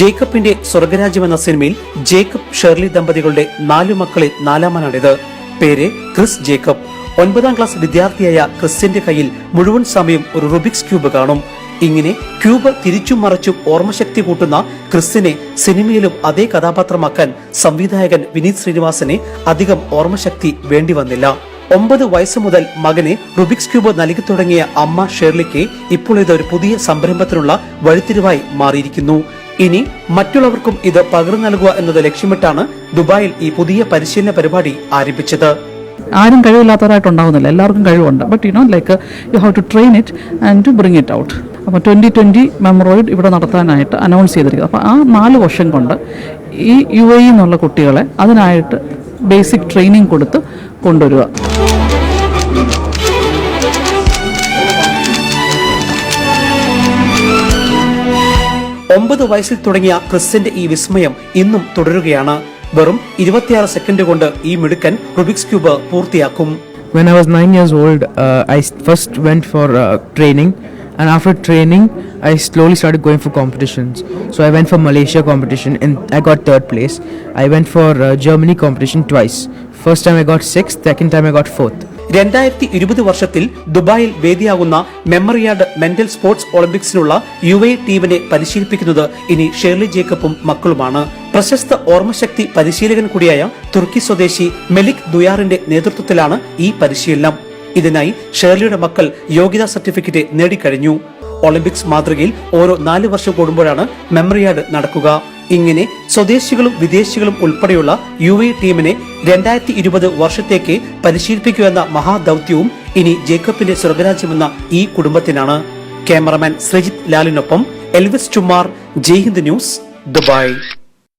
ജേക്കബിന്റെ സ്വർഗരാജ്യം എന്ന സിനിമയിൽ ജേക്കബ് ഷേർലി ദമ്പതികളുടെ 4 മക്കളിൽ 4ാമനാണിത്. പേര് ക്രിസ് ജേക്കബ്. 9ാം ക്ലാസ് വിദ്യാർത്ഥിയായ ക്രിസിന്റെ കയ്യിൽ മുഴുവൻ സമയം ഒരു റുബിക്സ് ക്യൂബ് കാണും. ഇങ്ങനെ ക്യൂബ് തിരിച്ചും മറിച്ചും ഓർമ്മശക്തി കൂട്ടുന്ന ക്രിസിനെ സിനിമയിലും അതേ കഥാപാത്രമാക്കാൻ സംവിധായകൻ വിനീത് ശ്രീനിവാസനെ അധികം ഓർമ്മശക്തി വേണ്ടി വന്നില്ല. 9 വയസ്സ് മുതൽ മകനെ റുബിക്സ് ക്യൂബ് നൽകി തുടങ്ങിയ അമ്മ ഷേർലിക്ക് ഇപ്പോൾ ഇതൊരു പുതിയ സംരംഭത്തിനുള്ള വഴിത്തിരിവായി മാറിയിരിക്കുന്നു. ഇനി മറ്റുള്ളവർക്കും ഇത് പകർന്നു നൽകുക എന്നത് ലക്ഷ്യമിട്ടാണ് ദുബായിൽ ഈ പുതിയ പരിശീലന പരിപാടി ആരംഭിച്ചത്. ആരും കഴിവില്ലാത്തവരായിട്ടുണ്ടാവുന്നില്ല, എല്ലാവർക്കും കഴിവുണ്ട്. But you have to train it and to bring it out. അപ്പോൾ 2020 മെമ്മറോയിഡ് ഇവിടെ നടത്താനായിട്ട് അനൗൺസ് ചെയ്തിരിക്കുന്നത്. അപ്പോൾ ആ 4 വർഷം കൊണ്ട് ഈ UAE എന്നുള്ള കുട്ടികളെ അതിനായിട്ട് ബേസിക് ട്രെയിനിങ് കൊടുത്ത് കൊണ്ടുവരിക. ഒമ്പത് വയസ്സിൽ തുടങ്ങിയ ക്രിസിന്റെ ഈ വിസ്മയം ഇന്നും തുടരുകയാണ്. വെറും 26 സെക്കൻഡ് കൊണ്ട് ഈ മിടുക്കൻ റുബിക്സ് ക്യൂബ് പൂർത്തിയാക്കും. When I was 9 years old, I first went for training, and after training, I slowly started going for competitions. So I went for Malaysia competition, and I got 3rd place. I went for Germany competition twice. First time I got 6th, second time I got 4th. 2020 വർഷത്തിൽ ദുബായിൽ വേദിയാകുന്ന മെമ്മറിയാഡ് mental sports ഒളിമ്പിക്സിനുള്ള UAE ടീമിനെ പരിശീലിപ്പിക്കുന്നത് ഇനി ഷേർലി ജേക്കബും മക്കളുമാണ്. പ്രശസ്ത ഓർമ്മശക്തി പരിശീലകൻ കൂടിയായ തുർക്കി സ്വദേശി മെലിക് ദുയാറിന്റെ നേതൃത്വത്തിലാണ് ഈ പരിശീലനം. ഇതിനായി ഷേർലിയുടെ മക്കൾ യോഗ്യതാ സർട്ടിഫിക്കറ്റ് നേടിക്കഴിഞ്ഞു. ഒളിമ്പിക്സ് മാതൃകയിൽ ഓരോ 4 വർഷം കൂടുമ്പോഴാണ് മെമ്മറിയാഡ് നടക്കുക. ഇങ്ങനെ സ്വദേശികളും വിദേശികളും ഉൾപ്പെടെയുള്ള UAE ടീമിനെ 2020 വർഷത്തേക്ക് പരിശീലിപ്പിക്കുമെന്ന മഹാദൌത്യവും ഇനി ജേക്കബിന്റെ സ്വർഗരാജ്യമെന്ന ഈ കുടുംബത്തിനാണ്. ക്യാമറമാൻ ശ്രീജിത്ത് ലാലിനൊപ്പം എൽവിസ് ചുമാർ, ജയ്ഹിന്ദ് ന്യൂസ്, ദുബായ്.